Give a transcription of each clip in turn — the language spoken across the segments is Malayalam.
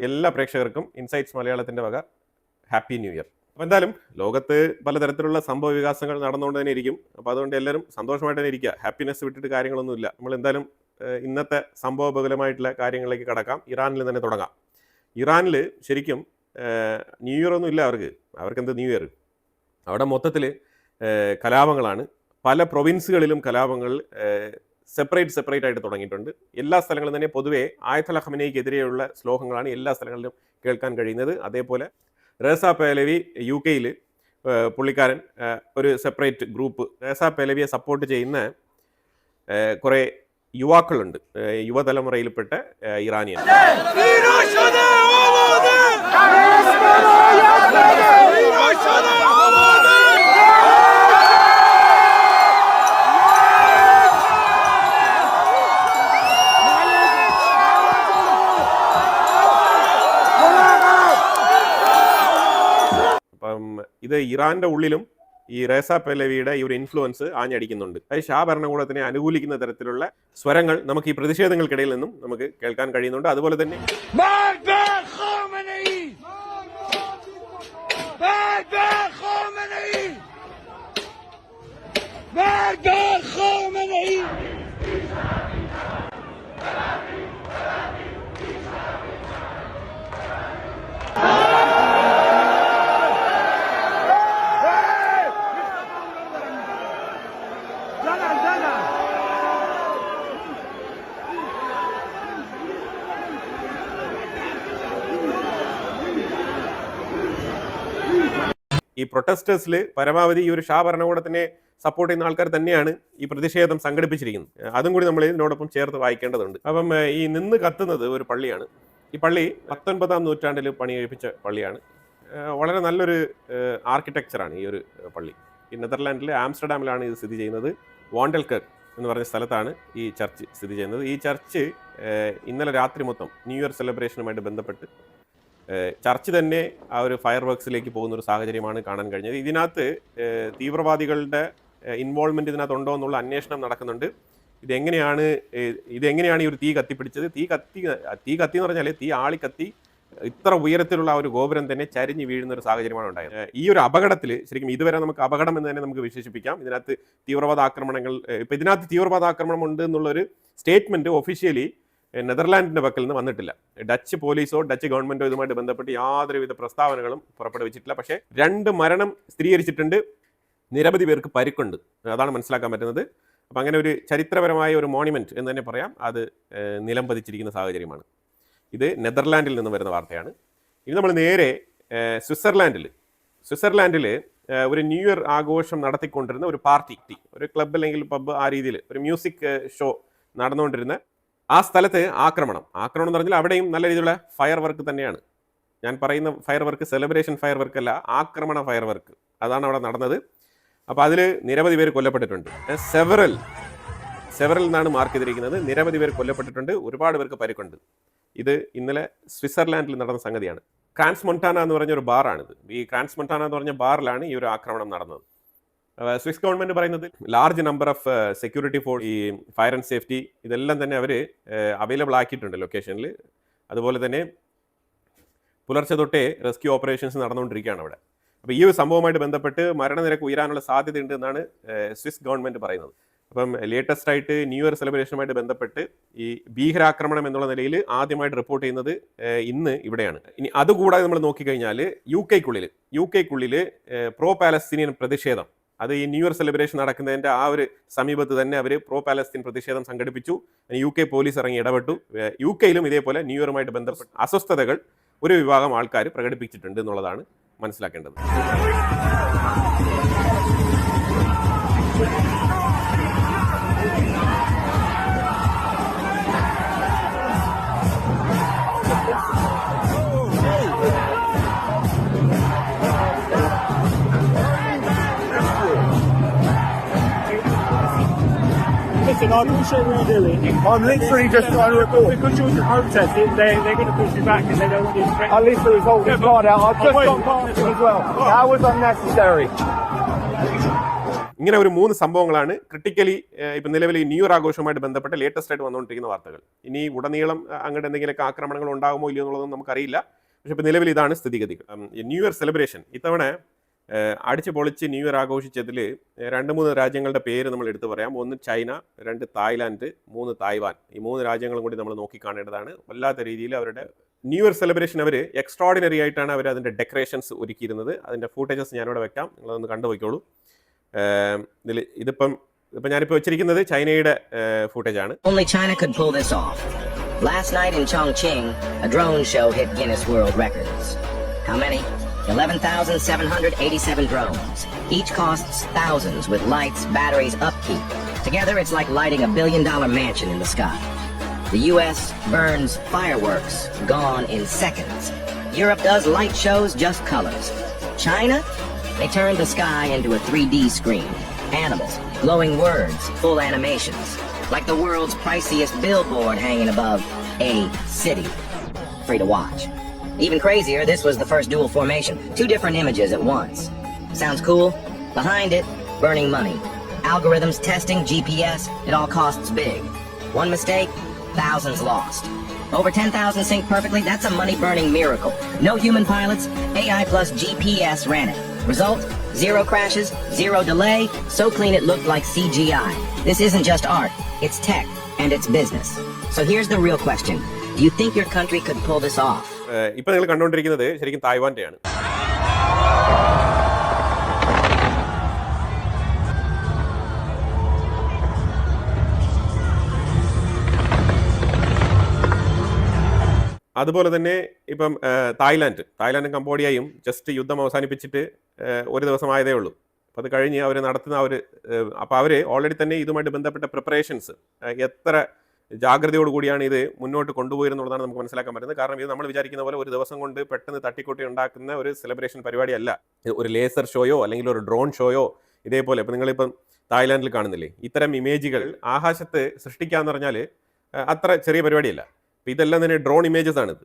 എല്ലാ പ്രേക്ഷകർക്കും ഇൻസൈറ്റ്സ് മലയാളത്തിൻ്റെ വക ഹാപ്പി ന്യൂ ഇയർ. അപ്പോൾ എന്തായാലും ലോകത്ത് പലതരത്തിലുള്ള സംഭവ വികാസങ്ങൾ നടന്നുകൊണ്ട് തന്നെ ഇരിക്കും. അപ്പോൾ അതുകൊണ്ട് എല്ലാവരും സന്തോഷമായിട്ട് തന്നെ ഇരിക്കുക. ഹാപ്പിനെസ് വിട്ടിട്ട് കാര്യങ്ങളൊന്നുമില്ല. നമ്മൾ എന്തായാലും ഇന്നത്തെ സംഭവബഹുലമായിട്ടുള്ള കാര്യങ്ങളിലേക്ക് കടക്കാം. ഇറാനിൽ തന്നെ തുടങ്ങാം. ഇറാനിൽ ശരിക്കും ന്യൂ ഇയർ ഒന്നും ഇല്ല അവർക്ക് എന്ത് ന്യൂ ഇയർ? അവിടെ മൊത്തത്തിൽ കലാപങ്ങളാണ്. പല പ്രൊവിൻസുകളിലും കലാപങ്ങൾ സെപ്പറേറ്റ് ആയിട്ട് തുടങ്ങിയിട്ടുണ്ട്. എല്ലാ സ്ഥലങ്ങളിലും തന്നെ പൊതുവെ ആയത്തുൽ ഖമനേയ്ക്കെതിരെയുള്ള ശ്ലോകങ്ങളാണ് എല്ലാ സ്ഥലങ്ങളിലും കേൾക്കാൻ കഴിയുന്നത്. അതേപോലെ റേസ പേലവി UK പുള്ളിക്കാരൻ ഒരു സെപ്പറേറ്റ് ഗ്രൂപ്പ്, റേസ പേലവിയെ സപ്പോർട്ട് ചെയ്യുന്ന കുറേ യുവാക്കളുണ്ട്, യുവതലമുറയിൽപ്പെട്ട ഇറാനിയൻ. അപ്പം ഇത് ഇറാന്റെ ഉള്ളിലും ഈ റേസ പെലവിയുടെ ഈ ഒരു ഇൻഫ്ലുവൻസ് ആഞ്ഞടിക്കുന്നുണ്ട്. അത് ഷാ ഭരണകൂടത്തിനെ അനുകൂലിക്കുന്ന തരത്തിലുള്ള സ്വരങ്ങൾ നമുക്ക് ഈ പ്രതിഷേധങ്ങൾക്കിടയിൽ നിന്നും നമുക്ക് കേൾക്കാൻ കഴിയുന്നുണ്ട്. അതുപോലെ തന്നെ ഈ പ്രൊട്ടസ്റ്റേഴ്സിൽ പരമാവധി ഈ ഒരു ഷാ ഭരണകൂടത്തിനെ സപ്പോർട്ട് ചെയ്യുന്ന ആൾക്കാർ തന്നെയാണ് ഈ പ്രതിഷേധം സംഘടിപ്പിച്ചിരിക്കുന്നത്. അതും കൂടി നമ്മൾ ഇതിനോടൊപ്പം ചേർത്ത് വായിക്കേണ്ടതുണ്ട്. അപ്പം ഈ നിന്ന് കത്തുന്നത് ഒരു പള്ളിയാണ്. ഈ പള്ളി 19ാം നൂറ്റാണ്ടിൽ പണി കഴിപ്പിച്ച പള്ളിയാണ്. വളരെ നല്ലൊരു ആർക്കിടെക്ചറാണ് ഈ ഒരു പള്ളി. ഈ നെതർലാൻഡിലെ ആംസ്റ്റർഡാമിലാണ് ഇത് സ്ഥിതി ചെയ്യുന്നത്. വാണ്ടൽകർ എന്ന് പറഞ്ഞ സ്ഥലത്താണ് ഈ ചർച്ച് സ്ഥിതി ചെയ്യുന്നത്. ഈ ചർച്ച് ഇന്നലെ രാത്രി മൊത്തം ന്യൂ ഇയർ സെലിബ്രേഷനുമായിട്ട് ബന്ധപ്പെട്ട് ചർച്ച് തന്നെ ആ ഒരു ഫയർ വർക്സിലേക്ക് പോകുന്ന ഒരു സാഹചര്യമാണ് കാണാൻ കഴിഞ്ഞത്. ഇതിനകത്ത് തീവ്രവാദികളുടെ ഇൻവോൾവ്മെൻറ്റ് ഇതിനകത്ത് ഉണ്ടോ എന്നുള്ള അന്വേഷണം നടക്കുന്നുണ്ട്. ഇതെങ്ങനെയാണ് ഈ ഒരു തീ കത്തിപ്പിടിച്ചത്? തീ കത്തി എന്ന് പറഞ്ഞാൽ തീ ആളിക്കത്തി ഇത്ര ഉയരത്തിലുള്ള ആ ഒരു ഗോപുരം തന്നെ ചരിഞ്ഞ് വീഴുന്ന ഒരു സാഹചര്യമാണ് ഉണ്ടായത്. ഈ ഒരു അപകടത്തിൽ ശരിക്കും ഇതുവരെ നമുക്ക് അപകടം എന്ന് തന്നെ നമുക്ക് വിശേഷിപ്പിക്കാം. ഇതിനകത്ത് തീവ്രവാദ ആക്രമണങ്ങൾ, ഇപ്പം ഇതിനകത്ത് തീവ്രവാദ ആക്രമണം ഉണ്ട് എന്നുള്ളൊരു സ്റ്റേറ്റ്മെൻറ്റ് ഒഫീഷ്യലി നെതർലാൻഡിൻ്റെ പക്കൽ നിന്ന് വന്നിട്ടില്ല. ഡച്ച് പോലീസോ ഡച്ച് ഗവൺമെൻറ്റോ ഇതുമായിട്ട് ബന്ധപ്പെട്ട് യാതൊരുവിധ പ്രസ്താവനകളും പുറപ്പെടുവിച്ചിട്ടില്ല. പക്ഷേ 2 മരണം സ്ഥിരീകരിച്ചിട്ടുണ്ട്, നിരവധി പേർക്ക് പരിക്കുണ്ട്. അതാണ് മനസ്സിലാക്കാൻ പറ്റുന്നത്. അപ്പം അങ്ങനെ ഒരു ചരിത്രപരമായ ഒരു മോണിമെൻറ്റ് എന്ന് തന്നെ പറയാം, അത് നിലം പതിച്ചിരിക്കുന്ന സാഹചര്യമാണ്. ഇത് നെതർലാൻഡിൽ നിന്ന് വരുന്ന വാർത്തയാണ്. ഇനി നമ്മൾ നേരെ സ്വിറ്റ്സർലാൻഡിൽ ഒരു ന്യൂ ഇയർ ആഘോഷം നടത്തിക്കൊണ്ടിരുന്ന ഒരു പാർട്ടി, ഒരു ക്ലബ്ബ് അല്ലെങ്കിൽ പബ്ബ്, ആ രീതിയിൽ ഒരു മ്യൂസിക് ഷോ നടന്നുകൊണ്ടിരുന്ന ആ സ്ഥലത്ത് ആക്രമണം എന്ന് പറഞ്ഞാൽ അവിടെയും നല്ല രീതിയിലുള്ള ഫയർ വർക്ക് തന്നെയാണ്. ഞാൻ പറയുന്ന fire work celebration fire work അല്ല, ആക്രമണ ഫയർ വർക്ക്, അതാണ് അവിടെ നടന്നത്. അപ്പോൾ അതിൽ നിരവധി പേര് കൊല്ലപ്പെട്ടിട്ടുണ്ട്. സെവറൽ എന്നാണ് മാർക്ക് ചെയ്തിരിക്കുന്നത്. നിരവധി പേർ കൊല്ലപ്പെട്ടിട്ടുണ്ട്, ഒരുപാട് പേർക്ക് പരിക്കുണ്ട്. ഇത് ഇന്നലെ സ്വിറ്റ്സർലാൻഡിൽ നടന്ന സംഗതിയാണ്. ക്രാൻസ് മൊണ്ടാന എന്ന് പറഞ്ഞ ഒരു ബാറാണിത്. ഈ ക്രാൻസ് മൊണ്ടാന എന്ന് പറഞ്ഞ ബാറിലാണ് ഈ ഒരു ആക്രമണം നടന്നത്. സ്വിസ് ഗവൺമെൻറ് പറയുന്നത് large number of security force, ഈ ഫയർ ആൻഡ് സേഫ്റ്റി, ഇതെല്ലാം തന്നെ അവർ അവൈലബിൾ ആക്കിയിട്ടുണ്ട് ലൊക്കേഷനിൽ. അതുപോലെ തന്നെ പുലർച്ചെ തൊട്ടേ റെസ്ക്യൂ ഓപ്പറേഷൻസ് നടന്നുകൊണ്ടിരിക്കുകയാണ് അവിടെ. അപ്പോൾ ഈ ഒരു സംഭവമായിട്ട് ബന്ധപ്പെട്ട് മരണനിരക്ക് ഉയരാനുള്ള സാധ്യതയുണ്ട് എന്നാണ് സ്വിസ് ഗവൺമെൻറ് പറയുന്നത്. അപ്പം ലേറ്റസ്റ്റ് ആയിട്ട് ന്യൂ ഇയർ സെലിബ്രേഷനുമായിട്ട് ബന്ധപ്പെട്ട് ഈ ഭീകരാക്രമണം എന്നുള്ള നിലയിൽ ആദ്യമായിട്ട് റിപ്പോർട്ട് ചെയ്യുന്നത് ഇന്ന് ഇവിടെയാണ്. ഇനി അതുകൂടാതെ നമ്മൾ നോക്കിക്കഴിഞ്ഞാൽ യു കെക്കുള്ളിൽ പ്രോ പാലസ്തീനിയൻ പ്രതിഷേധം, അത് ഈ ന്യൂ ഇയർ സെലിബ്രേഷൻ നടക്കുന്നതിൻ്റെ ആ ഒരു സമീപത്ത് തന്നെ അവർ പ്രോ പാലസ്തീൻ പ്രതിഷേധം സംഘടിപ്പിച്ചു. UK പോലീസ് ഇറങ്ങി ഇടപെട്ടു. UK-യിലും ഇതേപോലെ ന്യൂ ഇയറുമായിട്ട് ബന്ധപ്പെട്ട അസ്വസ്ഥതകൾ ഒരു വിഭാഗം ആൾക്കാർ പ്രകടിപ്പിച്ചിട്ടുണ്ട് എന്നുള്ളതാണ് മനസ്സിലാക്കേണ്ടത്. Listen, I appreciate what you're doing. I'm literally just trying to report. Because you're protesting, they're going to push you back and they don't want you to... I literally was holding his card out. I've just got past him as well. That was unnecessary. ഇങ്ങനെ ഒരു 3 സംഭവങ്ങളാണ് ക്രിട്ടിക്കലി ഇപ്പം നിലവിൽ ഈ ന്യൂ ഇയർ ആഘോഷവുമായിട്ട് ബന്ധപ്പെട്ട് ലേറ്റസ്റ്റ് ആയിട്ട് വന്നുകൊണ്ടിരിക്കുന്ന വാർത്തകൾ. ഇനി ഉടനീളം അങ്ങോട്ട് എന്തെങ്കിലുമൊക്കെ ആക്രമണങ്ങൾ ഉണ്ടാകുമോ ഇല്ലയോ എന്നുള്ളതൊന്നും നമുക്കറിയില്ല. പക്ഷേ ഇപ്പോൾ നിലവിൽ ഇതാണ് സ്ഥിതിഗതികൾ. ന്യൂ ഇയർ സെലിബ്രേഷൻ ഇത്തവണ അടിച്ച് പൊളിച്ച് ന്യൂ ഇയർ ആഘോഷിച്ചതിൽ 2-3 രാജ്യങ്ങളുടെ പേര് നമ്മൾ എടുത്തു പറയാം. 1 ചൈന, 2 തായ്ലാൻഡ്, 3 തായ്വാൻ. ഈ 3 രാജ്യങ്ങളും കൂടി നമ്മൾ നോക്കിക്കാണേണ്ടതാണ്. വല്ലാത്ത രീതിയിൽ അവരുടെ ന്യൂ ഇയർ സെലിബ്രേഷൻ അവർ എക്സ്ട്രോർഡിനറി ആയിട്ടാണ് അവർ അതിൻ്റെ ഡെക്കറേഷൻസ് ഒരുക്കിയിരുന്നത്. അതിൻ്റെ ഫൂട്ടേജസ് ഞാനിവിടെ വെക്കാം, നിങ്ങളതൊന്ന് കണ്ടുപോയിക്കോളൂ. ഇതിപ്പം ഞാനിപ്പോൾ വെച്ചിരിക്കുന്നത് ചൈനയുടെ ഫൂട്ടേജ് ആണ്. Only China could pull this off. Last night in Chongqing, a drone show hit Guinness World Records. How many? 11,787 drones. Each costs thousands with lights, batteries, upkeep. Together it's like lighting $1 billion mansion in the sky. The US burns fireworks, gone in seconds. Europe does light shows, just colors. China? They turned the sky into a 3D screen. Animals, glowing words, full animations. Like the world's priciest billboard hanging above a city. Free to watch. Even crazier, this was the first dual formation. 2 different images at once. Sounds cool? Behind it, burning money. Algorithms, testing, GPS, it all costs big. One mistake, thousands lost. Over 10,000 synced perfectly, that's a money-burning miracle. No human pilots, AI plus GPS ran it. Result, 0 crashes, 0 delay, so clean it looked like CGI. This isn't just art, it's tech, and it's business. So here's the real question. Do you think your country could pull this off? ഇപ്പോൾ നിങ്ങൾ കണ്ടുകൊണ്ടിരിക്കുന്നത് ശരിക്കും തായ്വാൻ്റെയാണ്. അതുപോലെ തന്നെ ഇപ്പം തായ്ലാൻഡും കംബോഡിയയും ജസ്റ്റ് യുദ്ധം അവസാനിപ്പിച്ചിട്ട് ഒരു ദിവസമായതേ ഉള്ളൂ. അപ്പോൾ അത് കഴിഞ്ഞ് അവർ നടത്തുന്ന അപ്പോൾ അവർ ഓൾറെഡി തന്നെ ഇതുമായിട്ട് ബന്ധപ്പെട്ട പ്രിപ്പറേഷൻസ് എത്ര ജാഗ്രതയോടുകൂടിയാണ് ഇത് മുന്നോട്ട് കൊണ്ടുപോയിരുന്നുള്ളതാണ് നമുക്ക് മനസ്സിലാക്കാൻ പറ്റുന്നത്. കാരണം ഇത് നമ്മൾ വിചാരിക്കുന്ന പോലെ ഒരു ദിവസം കൊണ്ട് പെട്ടെന്ന് തട്ടിക്കൂട്ടി ഉണ്ടാക്കുന്ന ഒരു സെലിബ്രേഷൻ പരിപാടിയല്ല. ഒരു ലേസർ ഷോയോ അല്ലെങ്കിൽ ഒരു ഡ്രോൺ ഷോയോ ഇതേപോലെ ഇപ്പോൾ നിങ്ങളിപ്പം തായ്ലാൻഡിൽ കാണുന്നില്ലേ, ഇത്തരം ഇമേജുകൾ ആകാശത്ത് സൃഷ്ടിക്കുക എന്ന് പറഞ്ഞാൽ അത്ര ചെറിയ പരിപാടിയല്ല. അപ്പോൾ ഇതെല്ലാം തന്നെ ഡ്രോൺ ഇമേജസ് ആണിത്.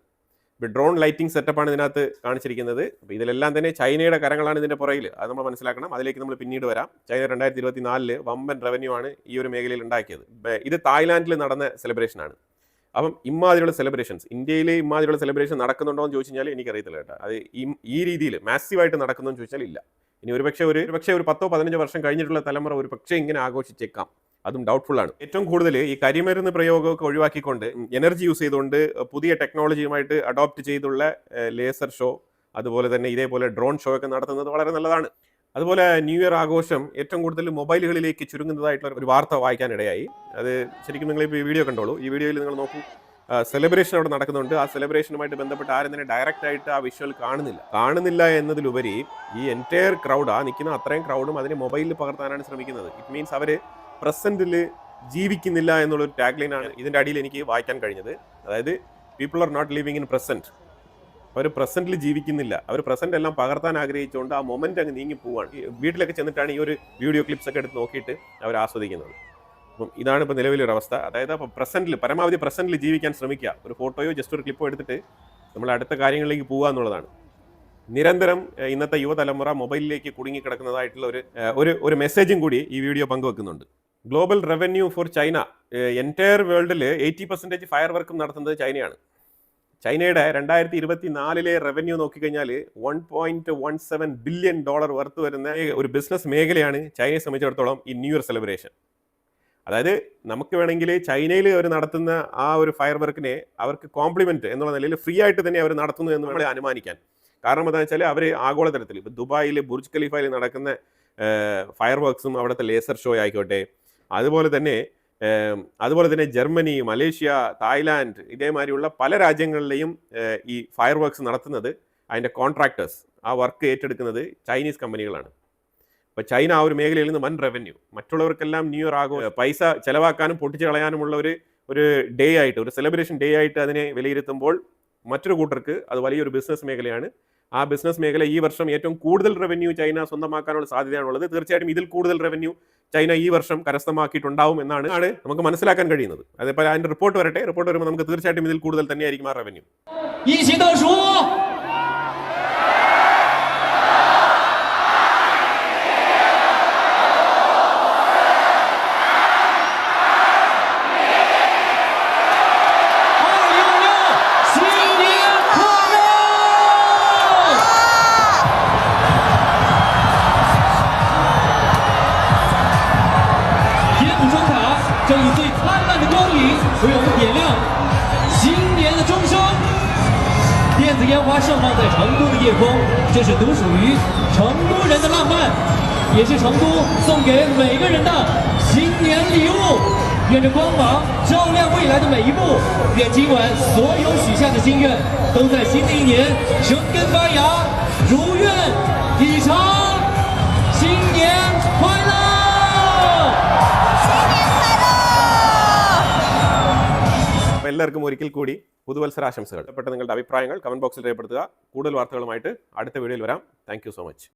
ഇപ്പോൾ ഡ്രോൺ ലൈറ്റിംഗ് സെറ്റപ്പാണ് ഇതിനകത്ത് കാണിച്ചിരിക്കുന്നത്. അപ്പോൾ ഇതിലെല്ലാം തന്നെ ചൈനയുടെ കരങ്ങളാണ് ഇതിൻ്റെ പുറകിൽ. അത് നമ്മൾ മനസ്സിലാക്കണം. അതിലേക്ക് നമ്മൾ പിന്നീട് വരാം. ചൈന 2024 വമ്പൻ റവന്യൂ ആണ് ഈ ഒരു മേഖലയിൽ ഉണ്ടാക്കിയത്. ഇത് തായ്ലാൻഡിൽ നടന്ന സെലിബ്രേഷനാണ്. അപ്പം ഇമാതിരിയുള്ള സെലിബ്രേഷൻസ് ഇന്ത്യയിൽ ഇമാതിരിയുള്ള സെലിബ്രേഷൻ നടക്കുന്നുണ്ടോ എന്ന് ചോദിച്ചു കഴിഞ്ഞാൽ എനിക്കറിയത്തില്ല കേട്ടോ. അത് ഈ രീതിയിൽ മാസീവായിട്ട് നടക്കുന്നു എന്ന് ചോദിച്ചാൽ ഇല്ല. ഇനി ഒരു 10-15 വർഷം കഴിഞ്ഞിട്ടുള്ള തലമുറ ഒരു പക്ഷേ ഇങ്ങനെ ആഘോഷിച്ചേക്കാം. അതും ഡൗട്ട്ഫുൾ ആണ്. ഏറ്റവും കൂടുതൽ ഈ കരിമരുന്ന് പ്രയോഗമൊക്കെ ഒഴിവാക്കിക്കൊണ്ട് എനർജി യൂസ് ചെയ്തുകൊണ്ട് പുതിയ ടെക്നോളജിയുമായിട്ട് അഡോപ്റ്റ് ചെയ്തുള്ള ലേസർ ഷോ, അതുപോലെ തന്നെ ഇതേപോലെ ഡ്രോൺ ഷോ ഒക്കെ നടത്തുന്നത് വളരെ നല്ലതാണ്. അതുപോലെ ന്യൂ ഇയർ ആഘോഷം ഏറ്റവും കൂടുതൽ മൊബൈലുകളിലേക്ക് ചുരുങ്ങുന്നതായിട്ടുള്ള ഒരു വാർത്ത വായിക്കാനിടയായി. അത് ശരിക്കും നിങ്ങളിപ്പോൾ ഈ വീഡിയോ കണ്ടോളൂ. ഈ വീഡിയോയിൽ നിങ്ങൾ നോക്കൂ, സെലിബ്രേഷൻ അവിടെ നടക്കുന്നുണ്ട്. ആ സെലിബ്രേഷനുമായിട്ട് ബന്ധപ്പെട്ട് ആരും തന്നെ ഡയറക്റ്റ് ആയിട്ട് ആ വിഷ്വൽ കാണുന്നില്ല എന്നതിലുപരി ഈ എൻറ്റയർ ക്രൗഡ്, ആ നിൽക്കുന്ന അത്രയും ക്രൗഡും അതിനെ മൊബൈലിൽ പകർത്താനാണ് ശ്രമിക്കുന്നത്. ഇറ്റ് മീൻസ് അവർ പ്രസന്റിൽ ജീവിക്കുന്നില്ല എന്നുള്ളൊരു ടാഗ് ലൈനാണ് ഇതിൻ്റെ അടിയിൽ എനിക്ക് വായിക്കാൻ കഴിഞ്ഞത്. അതായത് people are not living in present. അവർ പ്രസന്റിൽ ജീവിക്കുന്നില്ല. അവർ പ്രസന്റ് എല്ലാം പകർത്താൻ ആഗ്രഹിച്ചുകൊണ്ട് ആ മൊമെന്റ് അങ്ങ് നീങ്ങി പോവാണ്. വീട്ടിലൊക്കെ ചെന്നിട്ടാണ് ഈ ഒരു വീഡിയോ ക്ലിപ്സ് ഒക്കെ എടുത്ത് നോക്കിയിട്ട് അവർ ആസ്വദിക്കുന്നത്. അപ്പം ഇതാണ് ഇപ്പോൾ നിലവിലൊരു അവസ്ഥ. അതായത് അപ്പോൾ പരമാവധി പ്രസന്റിൽ ജീവിക്കാൻ ശ്രമിക്കുക. ഒരു ഫോട്ടോയോ ജസ്റ്റ് ഒരു ക്ലിപ്പോ എടുത്തിട്ട് നമ്മൾ അടുത്ത കാര്യങ്ങളിലേക്ക് പോകുക എന്നുള്ളതാണ്. നിരന്തരം ഇന്നത്തെ യുവതലമുറ മൊബൈലിലേക്ക് കുടുങ്ങിക്കിടക്കുന്നതായിട്ടുള്ള ഒരു മെസ്സേജും കൂടി ഈ വീഡിയോ പങ്കുവെക്കുന്നുണ്ട്. Global revenue for China, entire വേൾഡിൽ 80% ഫയർ വർക്കും നടത്തുന്നത് ചൈനയാണ്. ചൈനയുടെ 2024 റവന്യൂ നോക്കിക്കഴിഞ്ഞാൽ $1.17 ബില്യൺ വർത്ത് വരുന്ന ഒരു ബിസിനസ് മേഖലയാണ് ചൈനയെ സംബന്ധിച്ചിടത്തോളം ഈ ന്യൂ ഇയർ സെലിബ്രേഷൻ. അതായത് നമുക്ക് വേണമെങ്കിൽ ചൈനയിൽ അവർ നടത്തുന്ന ആ ഒരു ഫയർ വർക്കിനെ അവർക്ക് കോംപ്ലിമെന്റ് എന്നുള്ള നിലയിൽ ഫ്രീ ആയിട്ട് തന്നെ അവർ നടത്തുന്നു എന്ന് നമ്മൾ അനുമാനിക്കാൻ. കാരണം എന്താണെന്ന് വെച്ചാൽ അവർ ആഗോളതലത്തിൽ ഇപ്പോൾ ദുബായിൽ ബുർജ് ഖലീഫയിൽ നടക്കുന്ന ഫയർ വർക്ക്സും അവിടുത്തെ ലേസർ ഷോ ആയിക്കോട്ടെ, അതുപോലെ തന്നെ ജർമ്മനി, മലേഷ്യ, തായ്ലാൻഡ് ഇതേമാതിരിയുള്ള പല രാജ്യങ്ങളിലെയും ഈ ഫയർ വർക്ക്സ് നടത്തുന്നത് അതിൻ്റെ കോൺട്രാക്ടേഴ്സ്, ആ വർക്ക് ഏറ്റെടുക്കുന്നത് ചൈനീസ് കമ്പനികളാണ്. അപ്പോൾ ചൈന ആ ഒരു മേഖലയിൽ നിന്ന് വൻ റവന്യൂ. മറ്റുള്ളവർക്കെല്ലാം ന്യൂ ഇയർ പൈസ ചെലവാക്കാനും പൊട്ടിച്ച് കളയാനുമുള്ള ഒരു ഡേ ആയിട്ട്, ഒരു സെലിബ്രേഷൻ ഡേ ആയിട്ട് അതിനെ വിലയിരുത്തുമ്പോൾ മറ്റൊരു കൂട്ടർക്ക് അത് വലിയൊരു ബിസിനസ് മേഖലയാണ്. ആ ബിസിനസ് മേഖല ഈ വർഷം ഏറ്റവും കൂടുതൽ റവന്യൂ ചൈന സ്വന്തമാക്കാനുള്ള സാധ്യതയാണുള്ളത്. തീർച്ചയായിട്ടും ഇതിൽ കൂടുതൽ റവന്യൂ ചൈന ഈ വർഷം കരസ്ഥമാക്കിയിട്ടുണ്ടാവും എന്നാണ് നമുക്ക് മനസ്സിലാക്കാൻ കഴിയുന്നത്. അതേപോലെ അതിൻ്റെ റിപ്പോർട്ട് വരുമ്പോൾ നമുക്ക് തീർച്ചയായിട്ടും ഇതിൽ കൂടുതൽ തന്നെയായിരിക്കും ആ റവന്യൂ. 以最灿烂的光影为我们点亮新年的钟声。电子烟花盛放在成都的夜空，这是独属于成都人的浪漫，也是成都送给每个人的新年礼物。愿这光芒照亮未来的每一步，愿今晚所有许下的心愿都在新的一年生根发芽，如愿以偿。新年快乐！ അപ്പോൾ എല്ലാവർക്കും ഒരിക്കൽ കൂടി പുതുവത്സരാശംസകൾ. ഇഷ്ടപ്പെട്ട നിങ്ങളുടെ അഭിപ്രായങ്ങൾ കമന്റ് ബോക്സിൽ രേഖപ്പെടുത്തുക. കൂടുതൽ വാർത്തകളുമായിട്ട് അടുത്ത വീഡിയോയിൽ വരാം. Thank you so much.